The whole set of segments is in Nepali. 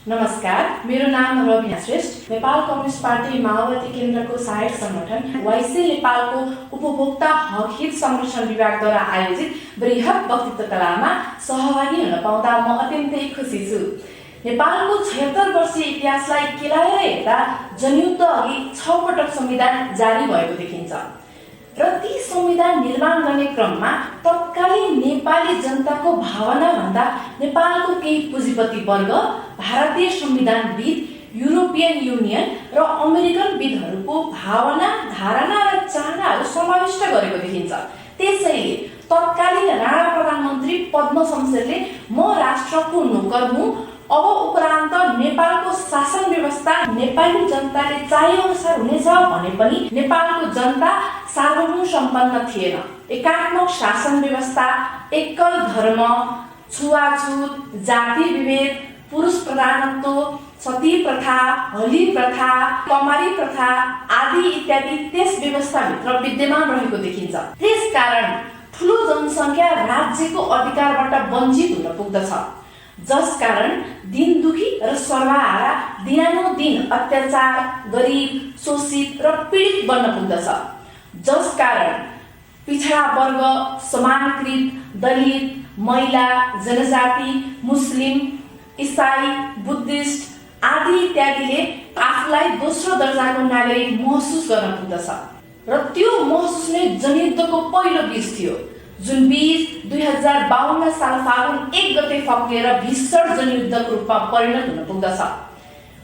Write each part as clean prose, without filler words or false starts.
नमस्कार, मेरो नाम रबिना श्रेष्ठ। नेपाल कम्युनिस्ट पार्टी माओवादी केन्द्रको सहायक संगठन वाइसी नेपालको उपभोक्ता हक हित संरक्षण विभागद्वारा आयोजित वृहत वक्तृत्व कलामा सहभागी हुन पाउँदा म अत्यन्तै खुसी छु। नेपालको 76 वर्षीय इतिहासलाई केलाएर हेर्दा जनयुद्ध अघि 6 पटक संविधान जारी भएको देखिन्छ र ती संविधान निर्माण गर्ने क्रममा तत्कालीन नेपाली जनताको भावना भन्दा नेपालको केही पुँजीपति वर्ग, भारतीय संविधानविद, युरोपियन युनियन र अमेरिकन विदहरूको भावना, धारणा र चाहनाहरू समाविष्ट गरेको देखिन्छ। त्यसैले तत्कालीन राणा प्रधानमन्त्री पद्म शमशेरले म राष्ट्रको नोकर हुँ, अब उपरान्त नेपालको शासन व्यवस्था नेपाली जनताले चाहे अनुसार हुनेछ भने पनि नेपालको जनता सार्वभौम सम्पन्न थिएन। एकात्मक शासन व्यवस्था, एकल धर्म, छुवाछुत, जाति विभेद, पुरुष प्रधानत्व, सती प्रथा, हली प्रथा, कमारी प्रथा आदि इत्यादि त्यस व्यवस्थाभित्र विद्यमान रहेको देखिन्छ। त्यसकारण ठूलो जनसङ्ख्या राज्यको अधिकारबाट वञ्चित हुन पुग्दछ, जसकारण दीन दुखी र सर्वहारा दिनानुदिन अत्याचार, गरिब, शोषित र पीडित बन्न पुग्दछ, जसकारण पिछडा वर्ग, समानकृत, दलित, महिला, जनजाति, मुस्लिम, इसाई, बुद्धिस्ट आदि इत्यादिले आफूलाई दोस्रो दर्जाको नागरिक महसुस गर्न पुग्दछ र त्यो महसुस नै जनयुद्धको पहिलो बीज थियो, जुन बीज 2052 साल फागुन 1 गते फक्रिएर भीषण जनयुद्धको रूपमा परिणत हुन पुग्दछ।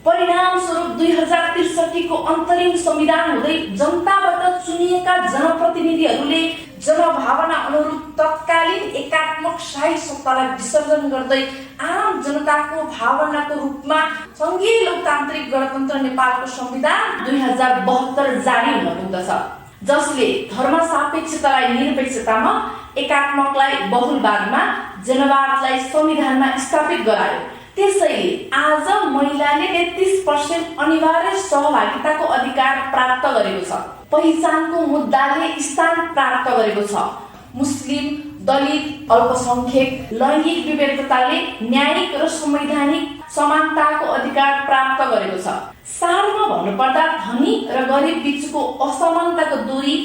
परिणाम स्वरूप 2063 को अन्तरिम संविधान हुँदै जनताबाट चुनिएका जनप्रतिनिधिहरूले जनभावना अनुरूप तत्कालीन एकात्मक शाही सत्तालाई विसर्जन गर्दै आम जनताको भावनाको रूपमा संघीय लोकतान्त्रिक गणतन्त्र नेपालको संविधान 2072 जारी हुन पुग्दछ, जसले धर्म सापेक्षतालाई निरपेक्षतामा, एकात्मकलाई बहुलवादमा, जनवादलाई संविधानमा स्थापित गरायो। त्यसैले आज महिलाले 33% अनिवार्य सहभागिताको अधिकार प्राप्त गरेको छ, पहिचानको मुद्दाले स्थान प्राप्त गरेको छ, मुस्लिम, दलित, अल्पसंख्यक, लैंगिक विविधताले न्यायिक र संवैधानिक समानताको अधिकार प्राप्त गरेको छ। सारमा भन्नुपर्दा धनी र गरिब बीचको असमानताको दूरी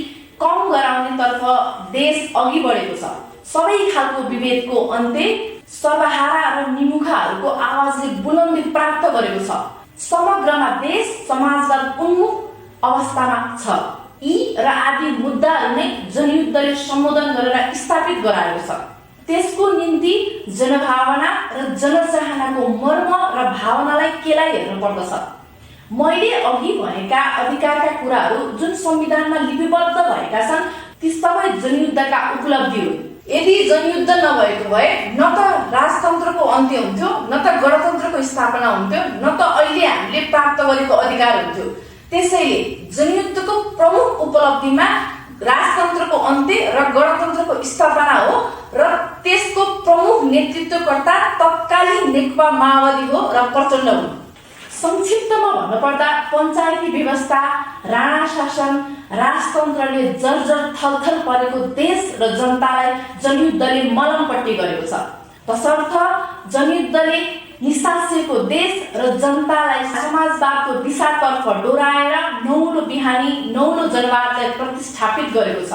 कम गराउने तर्फ देश अघि बढेको छ। सबै खालको विभेदको अन्त्य सर्वहारा र निमुखाहरूको आवाजले बुलन्दी प्राप्त गरेको छ। समग्रमा देश समाजवाद उन्मुख अवस्थामा छ। यी र आदि मुद्दाहरू नै जनयुद्धले सम्बोधन गरेर स्थापित गराएको छ। त्यसको निम्ति जनभावना र जनचाहनाको मर्म र भावनालाई केलाई हेर्नु पर्दछ। मैले अघि भनेका अधिकारका कुराहरू जुन संविधानमा लिपिबद्ध भएका छन् ती सबै जनयुद्धका उपलब्धि हुन्। यदि जनयुद्ध नभएको भए न त राजतन्त्रको अन्त्य हुन्थ्यो, न त गणतन्त्रको स्थापना हुन्थ्यो, न त अहिले हामीले प्राप्त गरेको अधिकार हुन्थ्यो। त्यसैले जनयुद्धको प्रमुख उपलब्धिमा राजतन्त्रको अन्त्य र गणतन्त्रको स्थापना हो र त्यसको प्रमुख नेतृत्वकर्ता तत्कालीन नेकपा माओवादी हो र प्रचण्ड हुन्। संक्षिप्तमा भन्नुपर्दा पञ्चायती व्यवस्था, राणा शासन, राजतन्त्रले जर्जर थलथल परेको देश र जनतालाई जनयुद्धले मलमपट्टि गरेको छ। तसर्थ जनयुद्धले निसासिएको देश र जनतालाई समाजवादको दिशातर्फ डोराएर नौलो बिहानी, नौलो जनवादलाई प्रतिस्थापित गरेको छ।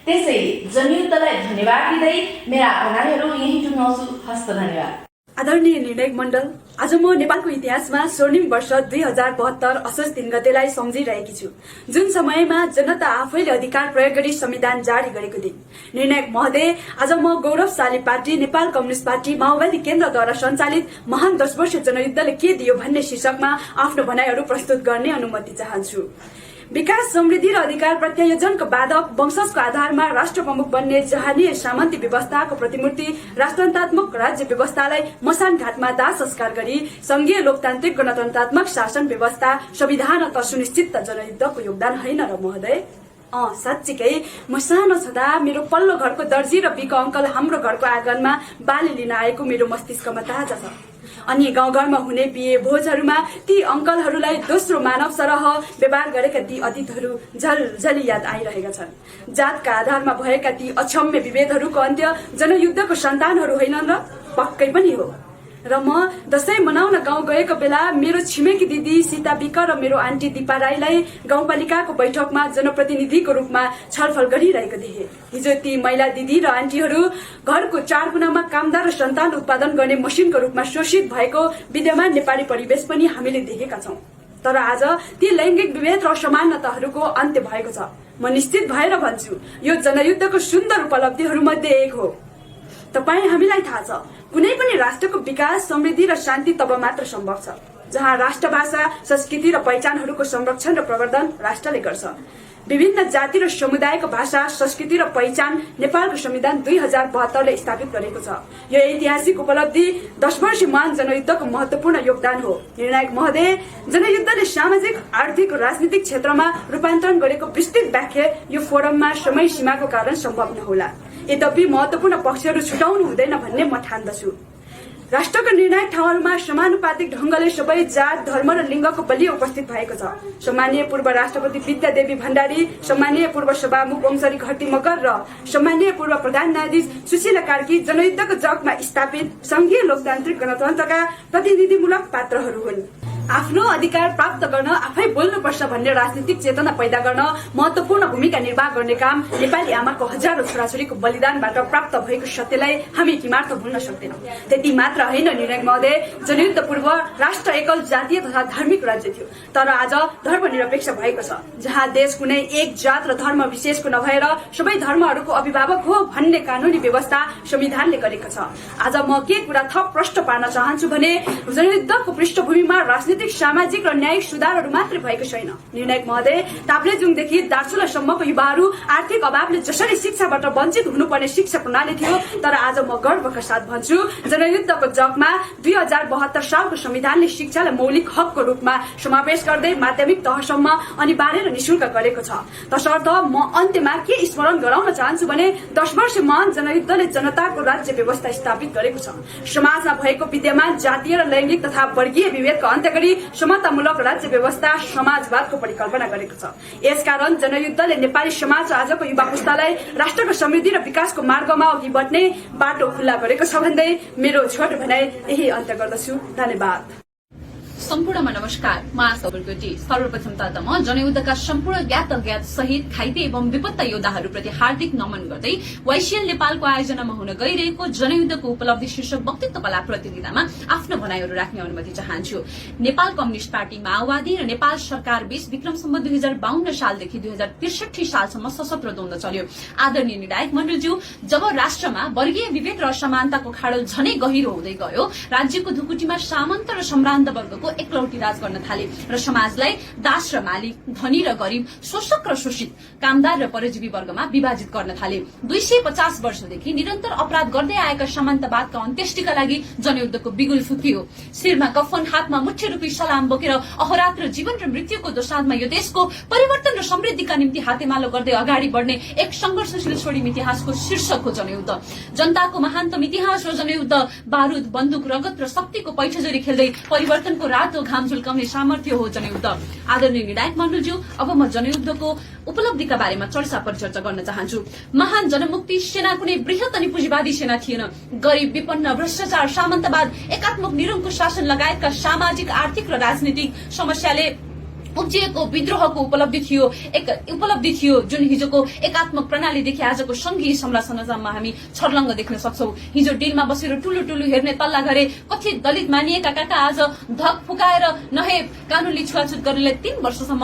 त्यसैले जनयुद्धलाई धन्यवाद दिँदै मेरा भनाइहरू यही टुङ्गाउँछु। हस्त धन्यवाद। आदरणीय निर्णायक मण्डल, आज म नेपालको इतिहासमा स्वर्णिम वर्ष 2072 असोज 3 गतेलाई सम्झिरहेकी छु, जुन समयमा जनता आफैले अधिकार प्रयोग गरी संविधान जारी गरेको दिन। निर्णायक महोदय, आज म गौरवशाली पार्टी नेपाल कम्युनिस्ट पार्टी माओवादी केन्द्रद्वारा सञ्चालित महान 10 वर्ष जनयुद्धले के दियो भन्ने शीर्षकमा आफ्नो भनाइहरू प्रस्तुत गर्ने अनुमति चाहन्छु। विकास, समृद्धि र अधिकार प्रत्यायोजनको बाधक वंशजको आधारमा राष्ट्र प्रमुख बन्ने जहानीय सामन्ती व्यवस्थाको प्रतिमूर्ति राष्ट्रतान्त्रिक राज्य व्यवस्थालाई मसान घाटमा दाह संस्कार गरी संघीय लोकतान्त्रिक गणतन्त्रात्मक शासन व्यवस्था संविधान त सुनिश्चित जनयुद्धको योगदान होइन र महोदय? साँच्चीकै म सानो छँदा मेरो पल्लो घरको दर्जी र बिका अंकल हाम्रो घरको आँगनमा बाली लिन आएको मेरो मस्तिष्कमा ताजा छ। अनि गाउँघरमा हुने बिहे भोजहरूमा ती अंकलहरूलाई दोस्रो मानव सरह व्यवहार गरेका ती अतीतहरू झलझली याद आइरहेका छन्। जातका आधारमा भएका ती अक्षम्य विभेदहरूको अन्त्य जनयुद्धको सन्तानहरू होइनन् र? पक्कै पनि हो। र म दशैं मनाउन गाउँ गएको बेला मेरो छिमेकी दिदी सीता विक र मेरो आन्टी दिपा राईलाई गाउँपालिकाको बैठकमा जनप्रतिनिधिको रूपमा छलफल गरिरहेको देखे। हिजो ती महिला दिदी र आन्टीहरू घरको चार कुनामा कामदार र सन्तान उत्पादन गर्ने मसिनको रूपमा शोषित भएको विद्यमान नेपाली परिवेश पनि हामीले देखेका छौं। तर आज ती लैंगिक विभेद र असमानताहरूको अन्त्य भएको छ। म निश्चित भएर भन्छु, यो जनयुद्धको सुन्दर उपलब्धिहरू मध्ये एक हो। तपाई हामीलाई थाहा छ, कुनै पनि राष्ट्रको विकास, समृद्धि र शान्ति तब मात्र सम्भव छ जहाँ राष्ट्र भाषा, संस्कृति र पहिचानहरूको संरक्षण र प्रवर्धन राष्ट्रले गर्छ। विभिन्न जाति र समुदायको भाषा, संस्कृति र पहिचान नेपालको संविधान 2072ले स्थापित गरेको छ। यो ऐतिहासिक उपलब्धि 10 वर्षीय महान जनयुद्धको महत्वपूर्ण योगदान हो। निर्णायक महोदय, जनयुद्धले सामाजिक, आर्थिक र राजनीतिक क्षेत्रमा रूपान्तरण गरेको विस्तृत व्याख्या यो फोरममा समय सीमाको कारण सम्भव नहोला। यद्यपि महत्वपूर्ण पक्षहरू छुटाउनु हुँदैन भन्ने म ठान्दछु। राष्ट्रको निर्णायक ठाउँहरूमा समानुपातिक ढंगले सबै जात, धर्म र लिङ्गको बलियो उपस्थित भएको छ। सम्मानीय पूर्व राष्ट्रपति विद्यादेवी भण्डारी, सम्मानीय पूर्व सभामुख वंशरी घटी मगर र सम्मानीय पूर्व प्रधान न्यायाधीश सुशीला कार्की जनयुद्धको जगमा स्थापित संघीय लोकतान्त्रिक गणतन्त्रका प्रतिनिधिमूलक पात्रहरू हुन्। आफ्नो अधिकार प्राप्त गर्न आफै बोल्नुपर्छ भन्ने राजनीतिक चेतना पैदा गर्न महत्वपूर्ण भूमिका निर्वाह गर्ने काम नेपाली आमाको हजारौं छोराछोरीको बलिदानबाट प्राप्त भएको सत्यलाई हामी किमार्थ भुल्न सक्दैनौं। त्यति मात्र होइन निर्णायक महोदय, जनयुद्ध पूर्व राष्ट्र एकल जातीय तथा धार्मिक राज्य थियो, तर आज धर्मनिरपेक्ष भएको छ, जहाँ देश कुनै एक जात र धर्म विशेषको नभएर सबै धर्महरूको अभिभावक हो भन्ने कानूनी व्यवस्था संविधानले गरेको छ। आज म के कुरा थप प्रश्न पार्न चाहन्छु भने जनयुद्धको पृष्ठभूमिमा राजनीतिक, सामाजिक र न्यायिक सुधारहरू मात्रै भएको छैन। निर्णायक महोदय, ताप्लेजुङदेखि दार्चुलासम्मको युवाहरू आर्थिक अभावले जसरी शिक्षाबाट वञ्चित हुनुपर्ने शिक्षा प्रणाली थियो, तर आज म गर्वका साथ भन्छु, जनयुद्धको जगमा 2072 सालको संविधानले शिक्षालाई मौलिक हकको रूपमा समावेश गर्दै माध्यमिक तहसम्म अनिवार्य र निशुल्क गरेको छ। तसर्थ म अन्त्यमा के स्मरण गराउन चाहन्छु भने 10 वर्ष महान जनयुद्धले जनताको राज्य व्यवस्था स्थापित गरेको छ। समाजमा भएको विद्यमान जातीय र लैंगिक तथा वर्गीय विभेदको अन्त्य गरी समतामूलक राज्य व्यवस्था समाजवादको परिकल्पना गरेको छ। यसकारण जनयुद्धले नेपाली समाज र आजको युवा पुस्तालाई राष्ट्रको समृद्धि र विकासको मार्गमा अघि बढ्ने बाटो खुल्ला गरेको छ भन्दै मेरो छोटो भनाइ यही अन्त्य गर्दछु। धन्यवाद। सम्पूर्णमा नमस्कार। म आशा बोल्गोटी। सर्वप्रथमतः त म जनयुद्धका सम्पूर्ण ज्ञात अज्ञात शहीद, घाइते एवं विपत्त योद्धाहरूप्रति हार्दिक नमन गर्दै वाइसिएल नेपालको आयोजनामा हुन गइरहेको जनयुद्धको उपलब्धि शीर्षक वक्तित्व कला प्रतियोगितामा आफ्नो भनाइहरू राख्ने अनुमति चाहन्छु। नेपाल कम्युनिष्ट पार्टी माओवादी र नेपाल सरकार बीच विक्रम सम्वत 2052 सालदेखि 2063 सालसम्म सशस्त्र द्वन्द्व चल्यो। आदरणीय निर्णायक मण्डलज्यू, जब राष्ट्रमा वर्गीय विभेद र असमानताको खाडल झनै गहिरो हुँदै गयो, राज्यको ढुकुटीमा सामन्त र सम्भ्रान्त वर्गको एकलौटी राज गर्न थाले र समाजलाई दास र मालिक, धनी र गरीब, शोषक र शोषित, कामदार र परजीवी वर्गमा विभाजित गर्न थाले। 250 वर्षदेखि निरन्तर अपराध गर्दै आएका सामन्तवादका अन्त्येष्टिका लागि जनयुद्धको बिगुल फुकियो। शिरमा कफन, हातमा मुठ्ठी रूपी सलाम बोकेर अहोरात्र जीवन र मृत्युको दोसाँधमा यो देशको परिवर्तन र समृद्धिका निम्ति हातेमालो गर्दै अगाडि बढ्ने एक संघर्षशील स्वर्णिम इतिहासको शीर्षक हो जनयुद्ध। जनताको महानतम इतिहास हो जनयुद्ध। बारूद, बन्दुक, रगत र शक्तिको पैठजरी खेल्दै परिवर्तनको रातो घाम झुल्काउने सामर्थ्य हो जनयुद्ध। आदरणीय निर्णायक मण्डलज्यू, अब म जनयुद्धको उपलब्धिका बारेमा चर्चा परिचर्चा गर्न चाहन्छु। महान जनमुक्ति सेना कुनै बृहत अनि पुँजीवादी सेना थिएन। गरीब, विपन्न, भ्रष्टाचार, सामन्तवाद, एकात्मक निरङ्कुश शासन लगायतका सामाजिक, आर्थिक र राजनीतिक समस्याले उब्जिएको विद्रोहको उपलब्धि थियो, जुन हिजोको एकात्मक प्रणालीदेखि आजको संघीय संरचनासम्म हामी छर्लङ्ग देख्न सक्छौ। हिजो डिलमा बसेर टुलु टुलु हेर्ने तल्ला घरे कथित दलित मानिएका काका आज धक फुकाएर नहे कानूनले छुवाछुत गर्नेलाई 3 वर्षसम्म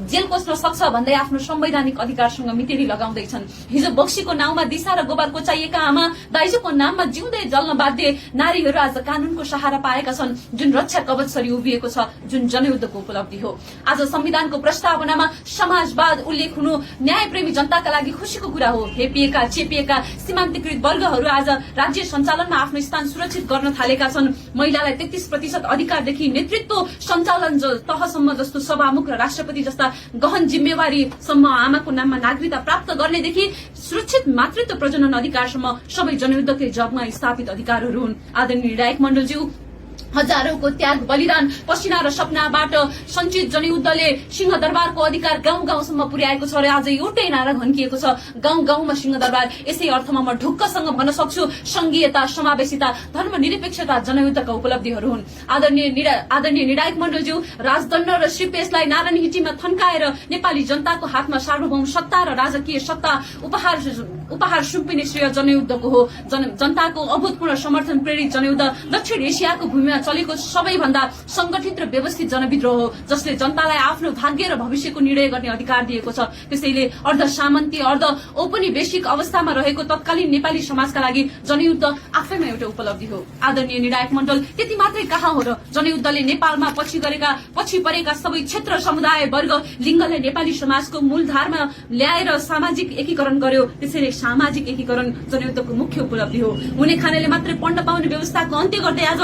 जेल कोस्न सक्छ भन्दै आफ्नो संवैधानिक अधिकारसँग मितेरी लगाउँदैछन्। हिजो बक्सीको नाउँमा दिशा र गोबर कोचाइएका आमा, दाइजोको नाममा जिउँदै जल्न बाध्य नारीहरू आज कानूनको सहारा पाएका छन्, जुन रक्षा कवचसरी उभिएको छ, जुन जनयुद्धको उपलब्धि हो। आज संविधानको प्रस्तावनामा समाजवाद उल्लेख हुनु न्यायप्रेमी जनताका लागि खुशीको कुरा हो। हेपिएका, चेपिएका सीमान्तकृत वर्गहरू आज राज्य सञ्चालनमा आफ्नो स्थान सुरक्षित गर्न थालेका छन्। महिलालाई 33% अधिकारदेखि नेतृत्व सञ्चालन तहसम्म जस्तो सभामुख र राष्ट्रपति जस्ता गहन जिम्मेवारीसम्म आमाको नाममा नागरिकता प्राप्त गर्नेदेखि सुरक्षित मातृत्व प्रजनन अधिकारसम्म सबै जनयुद्धकै जगमा स्थापित अधिकारहरू हुन्। आदरणीय निर्णायक मण्डलज्यू, हजारौंको त्याग बलिदान पसिना र सपनाबाट सञ्चित जनयुद्धले सिंहदरबारको अधिकार गाउँ गाउँसम्म पुर्याएको छ र आज एउटै नारा घन्किएको छ, गाउँ गाउँमा सिंहदरबार। यसै अर्थमा म ढुक्कसँग भन्न सक्छु, संघीयता, समावेशिता, धर्मनिरपेक्षता जनयुद्धका उपलब्धिहरू हुन्। आदरणीय निडायक मण्डलज्यू, राजदण्ड र श्रीपेशलाई नारायणहिटीमा थन्काएर नेपाली जनताको हातमा सार्वभौम सत्ता र राजकीय सत्ता उपहार सुम्पिने श्रेय जनयुद्धको हो। जनताको अभूतपूर्ण समर्थन प्रेरित जनयुद्ध दक्षिण एसियाको भूमिमा चलेको सबैभन्दा संगठित र व्यवस्थित जनविद्रोह हो, जसले जनतालाई आफ्नो भाग्य र भविष्यको निर्णय गर्ने अधिकार दिएको छ। त्यसैले अर्ध सामन्ती अर्ध औपनिवेशिक अवस्थामा रहेको तत्कालीन नेपाली समाजका लागि जनयुद्ध आफैमा एउटा उपलब्धि हो। आदरणीय निडायक मण्डल, त्यति मात्रै कहाँ हो र, जनयुद्धले नेपालमा पछि परेका सबै क्षेत्र, समुदाय, वर्ग, लिङ्गलाई नेपाली समाजको मूलधारमा ल्याएर सामाजिक एकीकरण गर्यो। त्यसैले सामाजिक एकीकरण जनयुद्धको मुख्य उपलब्धि हो। हुने खानेले मात्रै पढ्न पाउने व्यवस्थाको अन्त्य गर्दै आज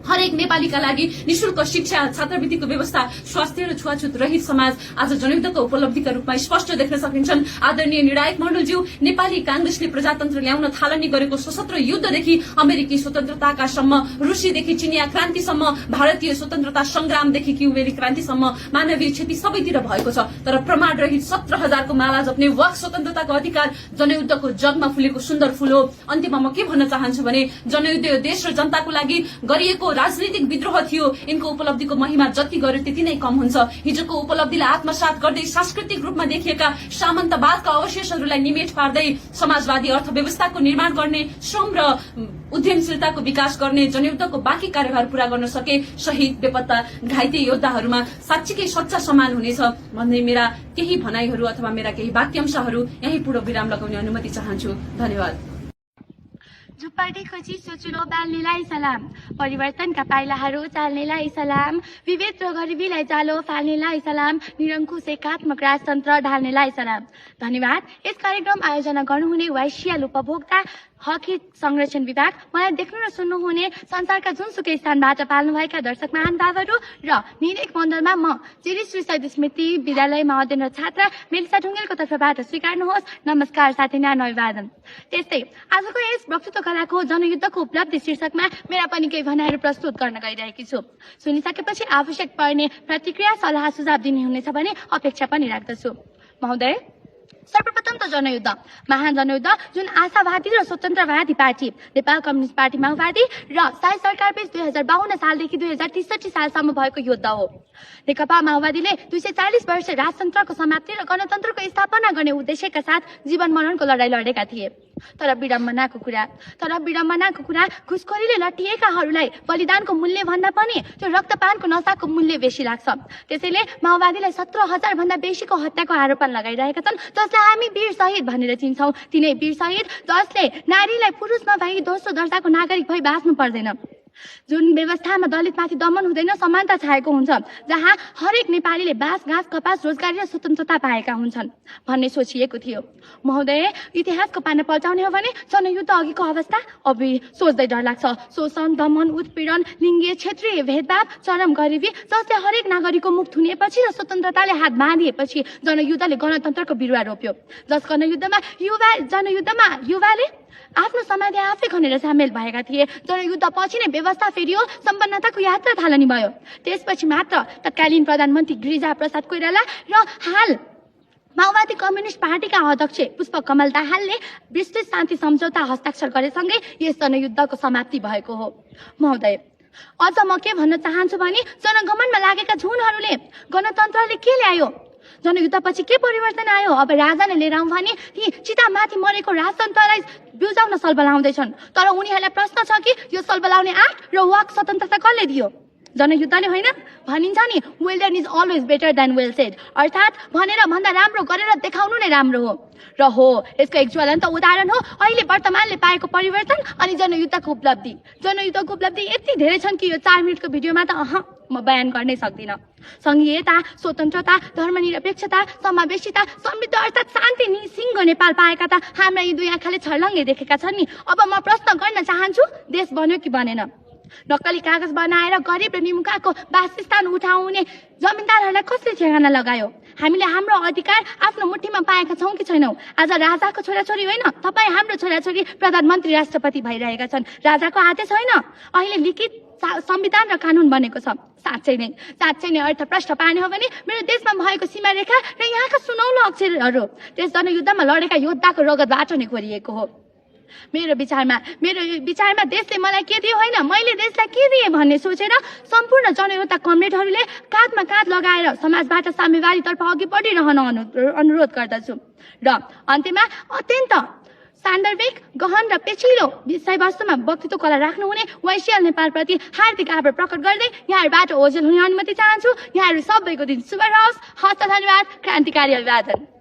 हरेक नेपालीका लागि निशुल्क शिक्षा, छात्रवृत्तिको व्यवस्था, स्वास्थ्य र छुवाछुत रहित समाज आज जनयुद्धको उपलब्धिका रूपमा स्पष्ट देख्न सकिन्छन्। आदरणीय निडायक मण्डलज्यू, नेपाली कांग्रेसले प्रजातन्त्र ल्याउन थालनी गरेको सशस्त्र युद्धदेखि अमेरिकी स्वतन्त्रताकासम्म, रुसीदेखि चिनिया क्रान्तिसम्म, भारतीय स्वतन्त्रता संग्रामदेखि क्युबेली क्रान्तिसम्म मानवीय क्षति सबैतिर भएको छ। तर प्रमाण रहित 17,000को माला जप्ने वाक स्वतन्त्रताको अधिकार जनयुद्धको जगमा फुलेको सुन्दर फूल हो। अन्त्यमा म के भन्न चाहन्छु भने, जनयुद्ध यो देश र जनताको लागि गरिएको राजनीतिक विद्रोह थियो। यिनको उपलब्धिको महिमा जति गर्यो त्यति नै कम हुन्छ। हिजोको उपलब्धिलाई आत्मसात गर्दै सांस्कृतिक रूपमा देखिएका सामन्तवादका अवशेषहरूलाई निमेट पार्दै समाजवादी अर्थव्यवस्थाको निर्माण गर्ने, श्रम र उद्यमशीलताको विकास गर्ने, जनयुद्धको बाँकी कार्यभार पूरा गर्न सके शहीद, बेपत्ता, घाइते योद्धाहरूमा साँच्चीकै सच्चा सम्मान हुनेछ भन्ने मेरा केही भनाइहरू अथवा मेरा केही वाक्यांशहरू यही पूर्ण विराम लगाउने अनुमति चाहन्छु। धन्यवाद। झुप्पाटीको चिसो चुलो बाल्नेलाई सलाम, परिवर्तनका पाइलाहरू चाल्नेलाई सलाम, विभेद र गरिबीलाई जालो फाल्नेलाई सलाम, निरङ्कुश एकात्मक राजतन्त्र ढाल्नेलाई सलाम। धन्यवाद। यस कार्यक्रम आयोजना गर्नुहुने वाइसिएल उपभोक्ता हक हित संरक्षण विभाग, मलाई देख्नु र सुन्नुहुने संसारका जुनसुकै स्थानबाट पाल्नुभएका दर्शक महानुभावहरू र निडायक मण्डलमा म जिरी श्री शहीद स्मृति विद्यालयमा अध्ययनरत छात्रा मेलिसा ढुङ्गेलको तर्फबाट स्वीकार्नुहोस् नमस्कार साथै न्यानो अभिवादन। त्यस्तै आजको यस वक्तृत्व कलाको जनयुद्धको उपलब्धि शीर्षकमा मेरा पनि केही भनाइहरू प्रस्तुत गर्न गइरहेकी छु। सुनिसकेपछि आवश्यक पर्ने प्रतिक्रिया, सल्लाह, सुझाव दिने हुनेछ भने अपेक्षा पनि राख्दछु। महोदय, सर्वप्रथम त जनयुद्ध, महान जनयुद्ध जुन आशावादी र स्वतन्त्रवादी पार्टी नेपाल कम्युनिस्ट पार्टी माओवादी र शाही सरकार बीच 2052 सालदेखि 2063 सालसम्म भएको युद्ध हो। नेकपा माओवादीले 240 वर्ष राजतन्त्रको समाप्ति र गणतन्त्रको स्थापना गर्ने उद्देश्यका साथ जीवन मरणको लडाईँ लडेका थिए। तर विडम्बनाको कुरा घुसखोरीले लट्टिएकाहरूलाई बलिदानको मूल्य भन्दा पनि त्यो रक्तपानको नशाको मूल्य बेसी लाग्छ। त्यसैले माओवादीलाई 17,000 भन्दा बेसीको हत्याको आरोप लगाइरहेका छन्, जसलाई हामी वीर शहीद भनेर चिन्छौँ। तिनै वीर शहीद जसले नारीलाई पुरुष नभई दोस्रो दर्जाको नागरिक भई बाँच्नु पर्दैन, जुन व्यवस्थामा दलितमाथि दमन हुँदैन, समानता छाएको हुन्छ, जहाँ हरेक नेपालीले बाँस, घाँस, कपास, रोजगारी र स्वतन्त्रता पाएका हुन्छन् भन्ने सोचिएको थियो। महोदय, इतिहासको पाना पल्टाउने हो भने जनयुद्ध अघिको अवस्था अब सोच्दै डर लाग्छ। शोषण, दमन, उत्पीडन, लिङ्गीय क्षेत्रीय भेदभाव, चरम गरिबी, जसले हरेक नागरिकको मुख थुनिएपछि र स्वतन्त्रताले हात बाँधिएपछि जनयुद्धले गणतन्त्रको बिरुवा रोप्यो। जस जनयुद्धमा युवाले आफ्नो समाधि आफै खनेर सामेल भएका थिए। जनयुद्ध पछि नै व्यवस्था फेरियो, सम्पन्नताको यात्रा थालनी भयो। त्यसपछि मात्र तत्कालीन प्रधानमन्त्री गिरिजाप्रसाद कोइराला र हाल माओवादी कम्युनिस्ट पार्टीका अध्यक्ष पुष्पकमल दाहालले विस्तृत शान्ति सम्झौता हस्ताक्षर गरेसँगै यस जनयुद्धको समाप्ति भएको हो। महोदय, अझ म के भन्न चाहन्छु भने जनगमनमा लागेका झुनहरूले गणतन्त्रले के ल्यायो, जनयुद्धपछि के परिवर्तन आयो? अब राजाले लिएर आउँ भने ती चितामाथि मरेको राजतन्त्रलाई बिउजाउन सल्बलाउँदैछन्। तर उनीहरूलाई प्रश्न छ कि यो सल्बलाउने आँट र वाक स्वतन्त्रता कसले दियो? जनयुद्धले होइन। भनिन्छ नि, well done is always better than well shed, अर्थात् भनेर भन्दा राम्रो गरेर देखाउनु नै राम्रो हो। र हो, यसको एक ज्वलन्त उदाहरण हो अहिले वर्तमानले पाएको परिवर्तन अनि जनयुद्धको उपलब्धि। जनयुद्धको उपलब्धि यति धेरै छन् कि यो 4 मिनटको भिडियोमा त म बयान गर्नै सक्दिनँ। संघीयता, स्वतन्त्रता, धर्मनिरपेक्षता, समावेशिता, समृद्ध अर्थात् शान्ति सिंह नेपाल पाएका त हाम्रा यी दुई आँखाले छर्लङ्गै देखेका छन् नि। अब म प्रश्न गर्न चाहन्छु, देश बन्यो कि बनेन? नक्कली कागज बनाएर गरिब र निमुखाको वासस्थान उठाउने जमिनदारहरूलाई कसले ठेगाना लगायो? हामीले हाम्रो अधिकार आफ्नो मुठीमा पाएका छौँ कि छैनौँ? आज राजाको छोराछोरी होइन, तपाईँ हाम्रो छोराछोरी प्रधानमन्त्री राष्ट्रपति भइरहेका छन्। राजाको आदेश होइन, अहिले लिखित संविधान र कानून बनेको छ। साँच्चै नै अर्थ प्रश्न पार्ने हो भने मेरो देशमा भएको सीमा रेखा र यहाँका सुनौलो अक्षरहरू त्यस जनयुद्धमा लडेका योद्धाको रगतबाट नै कोरिएको हो। मेरो विचारमा देशले मलाई के दियो होइन, मैले देशलाई के दिए भन्ने सोचेर सम्पूर्ण जनयुद्ध कमरेडहरूले काँधमा काँध लगाएर समाजबाट साम्यवादीतर्फ अघि बढिरहन अनुरोध गर्दछु। र अन्त्यमा अत्यन्त सान्दर्भिक, गहन र पेचिलो विषयवस्तुमा वक्तृत्व कला राख्नुहुने YCL नेपालप्रति हार्दिक आभार प्रकट गर्दै यहाँहरूबाट ओझेल हुने अनुमति चाहन्छु। यहाँहरू सबैको दिन शुभ रहोस्। हस्त, धन्यवाद, क्रान्तिकारी अभिवादन।